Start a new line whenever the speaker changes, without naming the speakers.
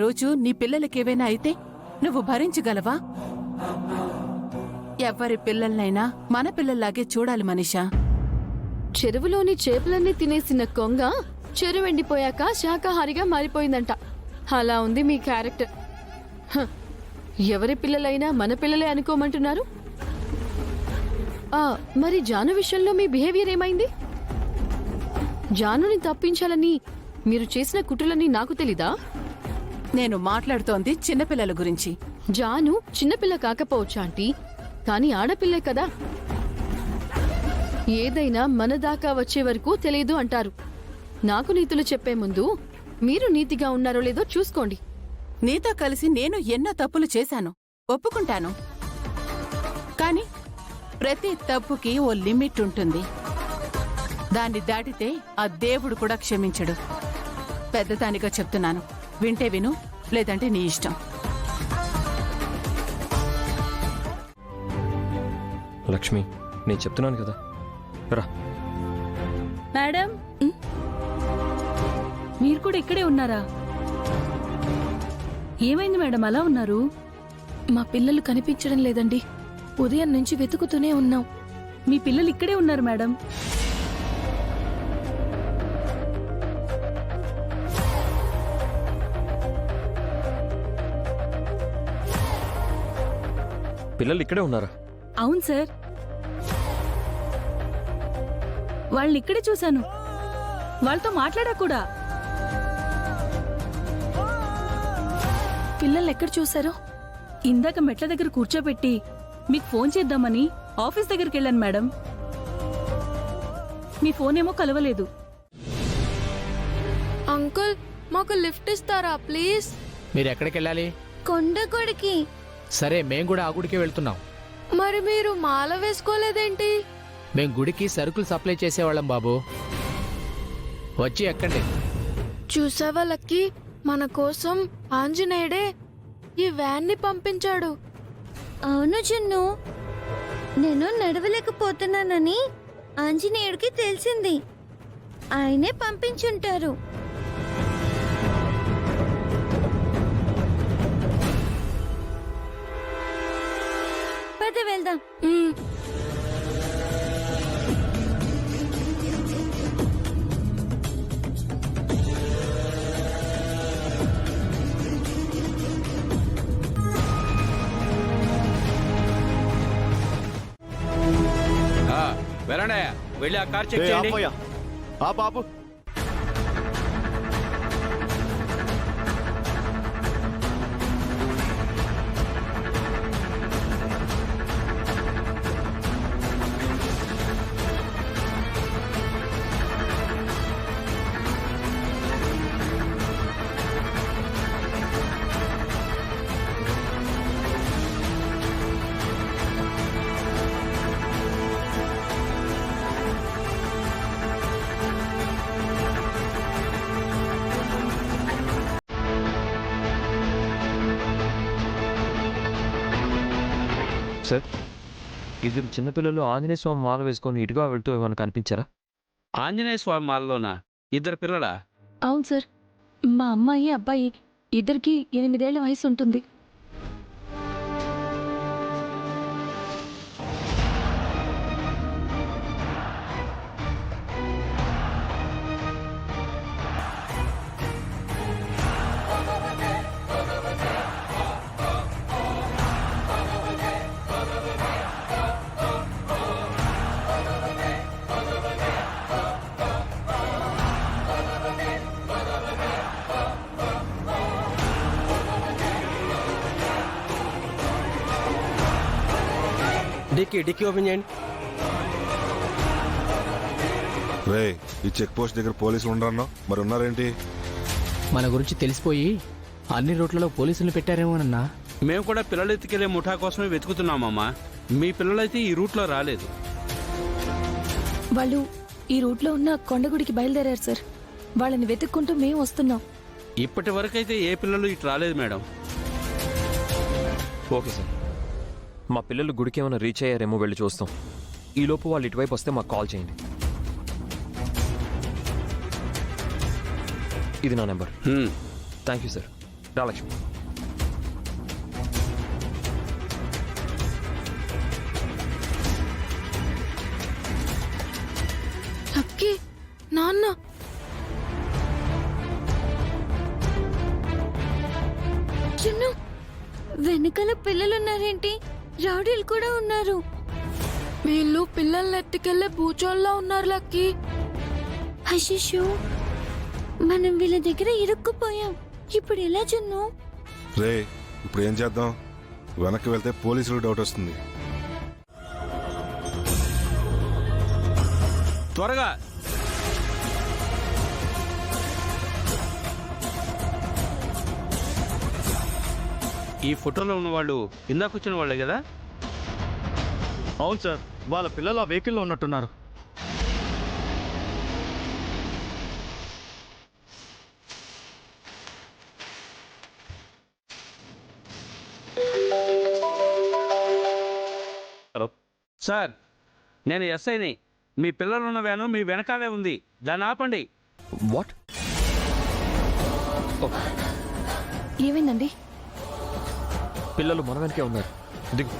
రోజు నీ పిల్లలకేవైనా అయితే నువ్వు భరించగలవా? ఎవరి పిల్లల్నైనా మన పిల్లల్లాగే చూడాలి మనీషా.
చెరువులోని చేపలన్నీ తినేసిన కొంగ చెరువెండిపోయాక శాకాహారిగా మారిపోయిందంట. అలా ఉంది మీ క్యారెక్టర్. ఎవరి పిల్లలైనా మన పిల్లలే అనుకోమంటున్నారు. మరి జాను విషయంలో మీ బిహేవియర్ ఏమైంది? జానుని తప్పించాలని మీరు చేసిన కుట్రలని నాకు తెలీదా?
నేను మాట్లాడుతోంది చిన్నపిల్లల గురించి.
జాను చిన్నపిల్ల కాకపోవచ్చా ఆంటీ, కానీ ఆడపిల్లే కదా. ఏదైనా మన దాకా వచ్చే వరకు తెలియదు అంటారు. నాకు నీతులు చెప్పే ముందు మీరు నీతిగా ఉన్నారో లేదో చూసుకోండి.
నీతో కలిసి నేను ఎన్నో తప్పులు చేశాను, ఒప్పుకుంటాను. కాని ప్రతి తప్పుకి ఓ లిమిట్ ఉంటుంది. దాన్ని దాటితే ఆ దేవుడు కూడా క్షమించడు. పెద్దదానిగా చెప్తున్నాను, వింటే విను, లేదంటే నీ ఇష్టం.
లక్ష్మి, నేను చెప్తున్నాను కదా, రా.
మేడం, మీరు కూడా ఇక్కడే ఉన్నారా? ఏమైంది మేడం అలా ఉన్నారు?
మా పిల్లలు కనిపించడం లేదండి. ఉదయం నుంచి వెతుకుతూనే ఉన్నాం.
మీ పిల్లలు ఇక్కడే ఉన్నారు మేడం.
పిల్లలు ఇక్కడే ఉన్నారా?
అవును సార్, వాళ్ళని ఇక్కడే చూశాను. వాళ్ళతో మాట్లాడా కూడా.
పిల్లల్ని ఎక్కడ చూశారో?
ఇందాక మెట్ల దగ్గర కూర్చోబెట్టి మీకు ఫోన్ చేద్దామని ఆఫీస్ దగ్గరికి వెళ్ళాను మేడం. మీ ఫోన్ ఏమో కలవలేదు.
అంకుల్, మాకు లిఫ్ట్ ఇస్తారా ప్లీజ్?
మీరు ఎక్కడికి వెళ్ళాలి?
కొండకొడికి.
సరే, మేం కూడా ఆ గుడికే వెళ్తున్నాం.
మరి మీరు మాల వేసుకోలేదేంటి?
మేం గుడికి సరుకులు సప్లై చేసేవాళ్ళం బాబు. వచ్చి ఎక్కండి.
చూసావా లక్కీ, మన కోసం ఆంజనేయుడే ఈ వ్యాన్ ని పంపించాడు.
అవును చిన్ను, నేను నడవలేకపోతున్నానని ఆంజనేయుడికి తెలిసింది. ఆయనే పంపించుంటారు. పద వెళ్దాం.
వెళ్ళండి, వెళ్ళి ఆ కార్ చెక్ చేయండి.
బాబు,
సార్, ఇద్దరు చిన్నపిల్లలు ఆంజనేయ స్వామి మాల వేసుకొని ఇటుగా వెళ్తూ ఏమైనా కనిపించారా?
ఆంజనేయ స్వామి మాలలోనా? ఇద్దరు పిల్లలా?
అవును సార్, మా అమ్మాయి అబ్బాయి ఇద్దరికి 8 ఏళ్ల వయసు ఉంటుంది.
డిక్కీ ఓపెన్ చేయండి.
రే, ఈ చెక్ పోస్ట్ దగ్గర పోలీసులు ఉండరన్నా, మరి ఉన్నారేంటి?
మన గురించి తెలిసిపోయి అన్ని రూట్లలో పోలీసులు పెట్టారేమోనన్నా.
మేము కూడా పిల్లలు ఎత్తుకెళ్లే ముఠా కోసమే వెతుకుతున్నామమ్మా. మీ పిల్లలైతే ఈ రూట్లో రాలేదు.
వాళ్ళు ఈ రూట్లో ఉన్న కొండగుడికి బయలుదేరారు సార్. వాళ్ళని వెతుక్కుంటూ మేము వస్తున్నాం.
ఇప్పటి వరకైతే ఏ పిల్లలు ఇటు రాలేదు మేడం.
ఓకే సార్, మా పిల్లలు గుడికి ఏమైనా రీచ్ అయ్యారేమో వెళ్ళి చూస్తాం. ఈలోపు వాళ్ళు ఇటువైపు వస్తే మాకు కాల్ చేయండి. ఇది నా నెంబర్. Thank you sir. రా లక్ష్మి.
లక్కీ నాన్న
చిన్ను వెనకాల పిల్లలున్నారేంటి? రౌడీలు కూడా ఉన్నారు.
వీళ్ళు పిల్లల్ని ఎత్తుకెళ్లే భూచోల్లా ఉన్నారు లక్కీ.
అశిషు మనం వీళ్ళ దగ్గర ఇరుక్కుపోయాం. ఇప్పుడు ఎలా చిన్ను?
రే ఇప్పుడు ఏం చేద్దాం? వెనక్కి వెళ్తే పోలీసులకు డౌట్ వస్తుంది.
త్వరగా ఈ ఫోటోలో ఉన్న వాళ్ళు ఇందాక వచ్చిన వాళ్ళే కదా?
అవును సార్, వాళ్ళ పిల్లలు ఆ వెహికల్లో ఉన్నట్టున్నారు.
హలో సార్, నేను ఎస్ఐని. మీ పిల్లలున్న వ్యాను మీ వెనకాలే ఉంది, దాన్ని ఆపండి.
వాట్?
ఏమైందండి?
పిల్లలు మన వెనకే ఉన్నారు. దిగు.